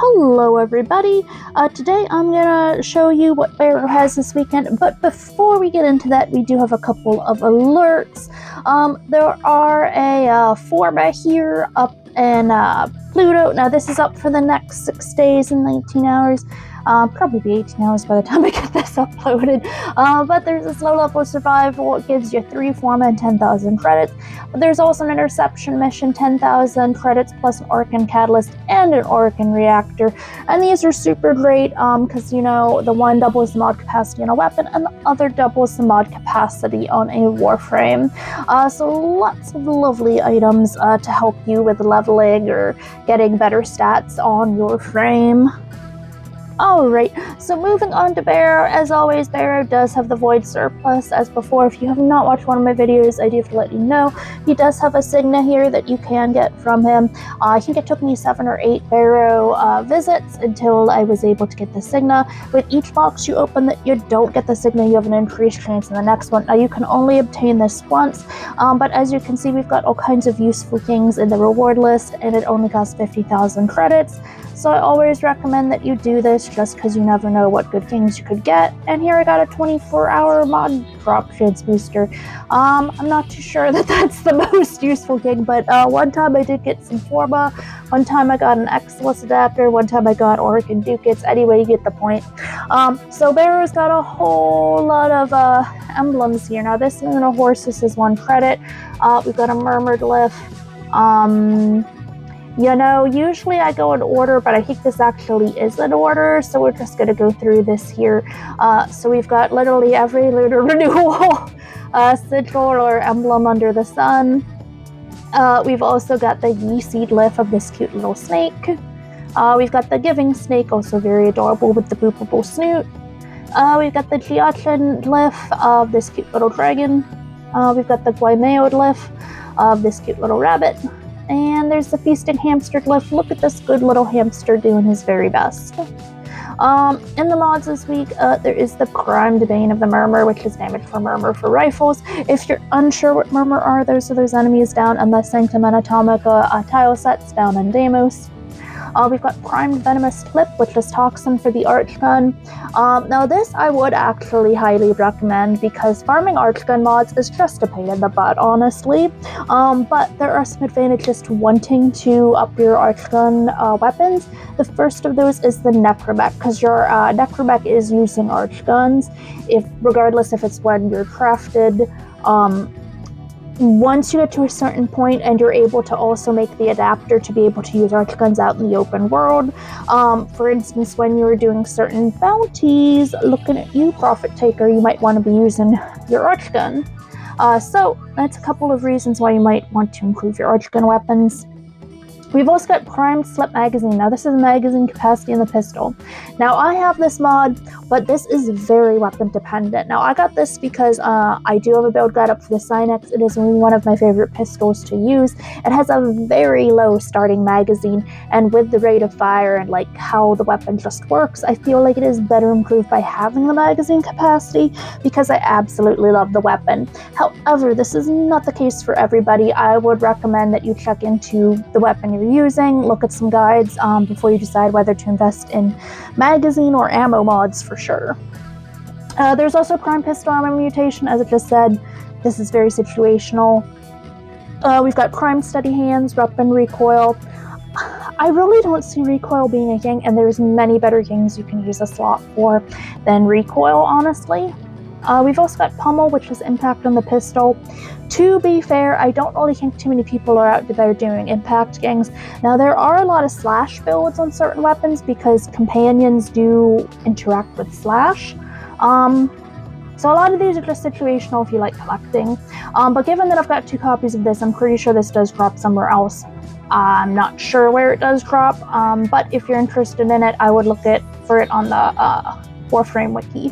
Hello everybody, today I'm gonna show you what Baro has this weekend, but before we get into that, we do have a couple of alerts. There are a Forma here up in Pluto. Now this is up for the next 6 days and 19 hours. Probably be 18 hours by the time I get this uploaded. But there's this low level survival. It gives you 3 Forma and 10,000 credits. But there's also an interception mission, 10,000 credits plus an Orkan catalyst and an Orkan reactor. And these are super great because, you know, the one doubles the mod capacity on a weapon and the other doubles the mod capacity on a Warframe. So lots of lovely items to help you with leveling or getting better stats on your frame. Alright, so moving on to Baro. As always, Baro does have the Void Surplus. As before, if you have not watched one of my videos, I do have to let you know, he does have a Signa here that you can get from him. I think it took me 7 or 8 Baro visits until I was able to get the Signa. With each box you open that you don't get the Signa, you have an increased chance in the next one. Now, you can only obtain this once, but as you can see, we've got all kinds of useful things in the reward list, and it only costs 50,000 credits. So I always recommend that you do this just because you never know what good things you could get. And here I got a 24-hour mod drop chance booster. I'm not too sure that that's the most useful thing, but one time I did get some Forma, one time I got an Exilus adapter, one time I got Orkan ducats. Anyway, you get the point. So Baro's got a whole lot of emblems here. Now this Lunar Horse, this is 1 credit. We've got a Murmured Lift. You know, usually I go in order, but I think this actually is in order, so we're just going to go through this here. So we've got literally every lunar renewal sigil or emblem under the sun. We've also got the Yeseed Lift of this cute little snake. We've got the Giving Snake, also very adorable with the boopable snoot. We've got the Jiachin Lift of this cute little dragon. We've got the Guaimeod Lift of this cute little rabbit. And there's the Feasting Hamster Lift. Look at this good little hamster doing his very best. In the mods this week, there is the Primed Bane of the Murmur, which is damage for Murmur for rifles. If you're unsure what Murmur are, those are those enemies down in the Sanctum Anatomica tile sets down in Deimos. We've got Primed Venomous Clip, which is Toxin for the Arch Gun. Now this I would actually highly recommend because farming Arch Gun mods is just a pain in the butt, honestly. But there are some advantages to wanting to up your Arch Gun weapons. The first of those is the Necromech, because your Necromech is using Arch Guns, regardless if it's when you're crafted. Once you get to a certain point and you're able to also make the adapter to be able to use Arch Guns out in the open world, for instance, when you're doing certain bounties, looking at you, Profit Taker, you might want to be using your Arch Gun. So that's a couple of reasons why you might want to improve your Arch Gun weapons. We've also got Primed Slip Magazine. Now this is magazine capacity in the pistol. Now I have this mod, but this is very weapon dependent. Now I got this because I do have a build guide up for the Synex. It is one of my favorite pistols to use. It has a very low starting magazine, and with the rate of fire and like how the weapon just works, I feel like it is better improved by having the magazine capacity because I absolutely love the weapon. However, this is not the case for everybody. I would recommend that you check into the weapon you're using, look at some guides before you decide whether to invest in magazine or ammo mods for sure. There's also Prime Pistol Armor Mutation, as I just said. This is very situational. We've got Prime Steady Hands, Weapon Recoil. I really don't see recoil being a thing, and there's many better things you can use a slot for than recoil, honestly. We've also got Pummel, which is impact on the pistol. To be fair, I don't really think too many people are out there doing impact gangs. Now, there are a lot of slash builds on certain weapons because companions do interact with slash. So a lot of these are just situational if you like collecting. But given that I've got 2 copies of this, I'm pretty sure this does drop somewhere else. I'm not sure where it does drop, but if you're interested in it, I would look for it on the Warframe wiki.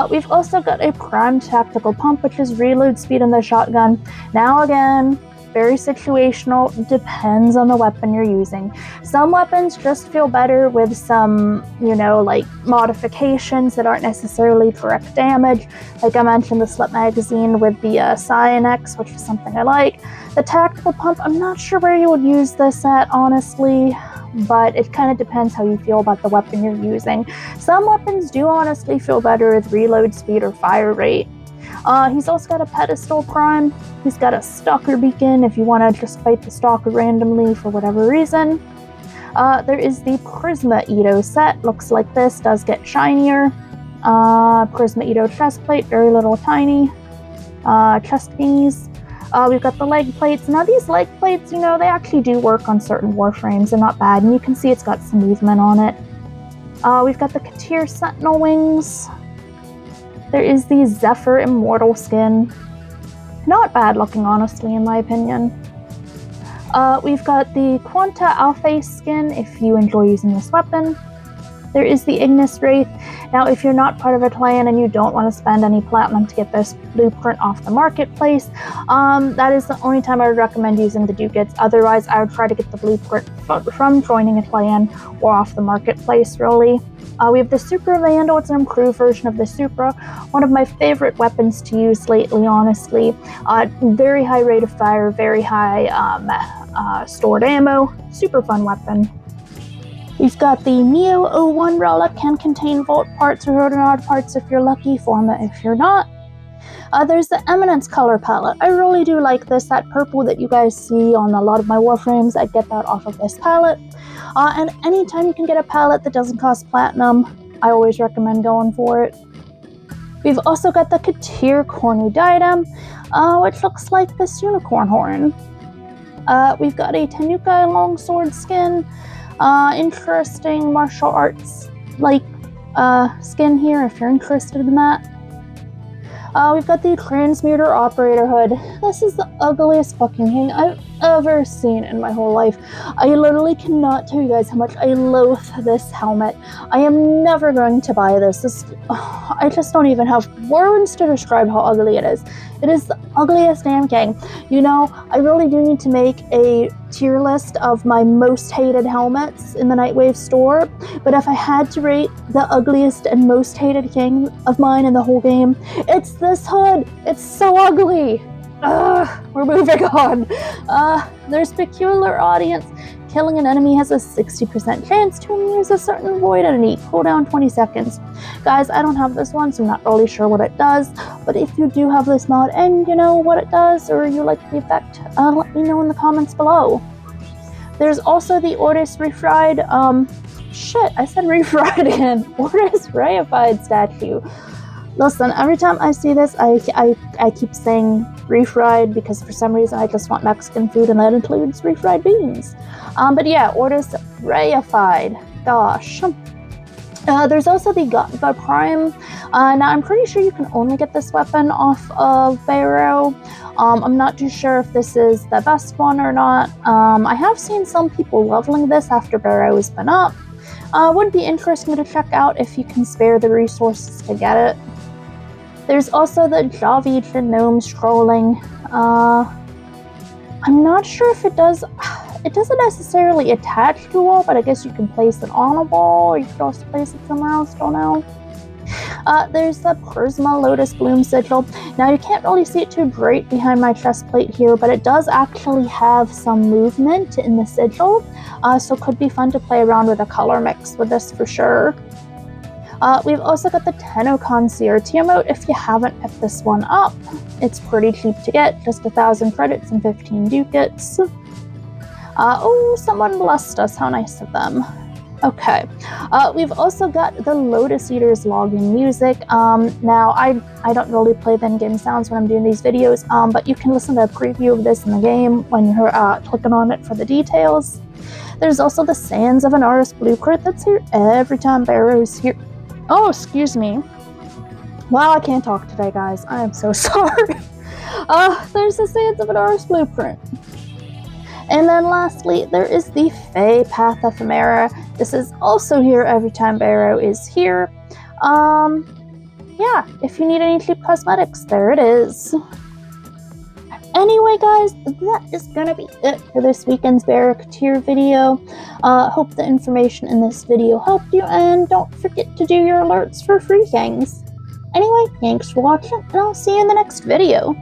We've also got a Primed Tactical Pump, which is reload speed in the shotgun. Now again, very situational, depends on the weapon you're using. Some weapons just feel better with some, like modifications that aren't necessarily direct damage. Like I mentioned, the slip magazine with the Cyanex, which is something I like. The tactical pump, I'm not sure where you would use this at, honestly, but it kind of depends how you feel about the weapon you're using. Some weapons do honestly feel better with reload speed or fire rate. He's also got a pedestal prime. He's got a stalker beacon if you want to just fight the stalker randomly for whatever reason. There is the Prisma Edo set. Looks like this, does get shinier. Prisma Edo chest plate, very little tiny. Chest knees. We've got the leg plates. Now these leg plates, they actually do work on certain Warframes. They're not bad, and you can see it's got some movement on it. We've got the Katir Sentinel wings. There is the Zephyr Immortal skin. Not bad looking, honestly, in my opinion. We've got the Quanta Alpha skin if you enjoy using this weapon. There is the Ignis Wraith. Now, if you're not part of a clan and you don't want to spend any platinum to get this blueprint off the marketplace, that is the only time I would recommend using the ducats. Otherwise, I would try to get the blueprint from joining a clan or off the marketplace, really. We have the Supra Vandal. It's an improved version of the Supra. One of my favorite weapons to use lately, honestly. Very high rate of fire, very high stored ammo. Super fun weapon. We've got the Neo 01 relic, can contain Vault parts or Rodonard parts if you're lucky, Forma if you're not. There's the Eminence color palette. I really do like this. That purple that you guys see on a lot of my Warframes, I get that off of this palette. And anytime you can get a palette that doesn't cost platinum, I always recommend going for it. We've also got the Katir Cornu diadem, which looks like this unicorn horn. We've got a Tanuka longsword skin. Interesting martial arts skin here if you're interested in that. We've got the Transmuter Operator hood. This is the ugliest fucking thing I've ever seen in my whole life. I literally cannot tell you guys how much I loathe this helmet. I am never going to buy this. I just don't even have words to describe how ugly it is. It is the ugliest damn thing. I really do need to make a tier list of my most hated helmets in the Nightwave store, but if I had to rate the ugliest and most hated thing of mine in the whole game, it's this hood. It's so ugly. We're moving on. There's Peculiar Audience. Killing an enemy has a 60% chance to use a certain void at an E cooldown 20 seconds. Guys, I don't have this one, so I'm not really sure what it does, but if you do have this mod and you know what it does, or you like the effect, let me know in the comments below. There's also the Ortis Refried, I said refried again. Ortis Reified statue. Listen, every time I see this, I keep saying refried because for some reason I just want Mexican food and that includes refried beans. But yeah, Ortis Reified. Gosh. There's also the Gotva Prime. Now I'm pretty sure you can only get this weapon off of Baro. I'm not too sure if this is the best one or not. I have seen some people leveling this after Baro has been up. Would be interesting to check out if you can spare the resources to get it. There's also the Javijan Gnome Strolling. I'm not sure if it doesn't necessarily attach to a wall, but I guess you can place it on a wall, or you could also place it somewhere else, don't know. There's the Prisma Lotus Bloom Sigil. Now you can't really see it too great behind my chest plate here, but it does actually have some movement in the sigil, so it could be fun to play around with a color mix with this for sure. We've also got the Tennokan CRT emote if you haven't picked this one up. It's pretty cheap to get, just 1,000 credits and 15 ducats. Oh, someone blessed us, how nice of them. Okay, we've also got the Lotus Eater's login music. Now, I don't really play the in-game sounds when I'm doing these videos, but you can listen to a preview of this in the game when you're clicking on it for the details. There's also the Sands of an Artist blueprint that's here every time Baro's here. Oh, excuse me. Wow, I can't talk today, guys. I am so sorry. There's the Sands of an Artist blueprint. And then lastly, there is the Fey Path Ephemera. This is also here every time Baro is here. Yeah, if you need any cheap cosmetics, there it is. Anyway, guys, that is gonna be it for this weekend's Barracketeer video. Hope the information in this video helped you, and don't forget to do your alerts for free things. Anyway, thanks for watching, and I'll see you in the next video.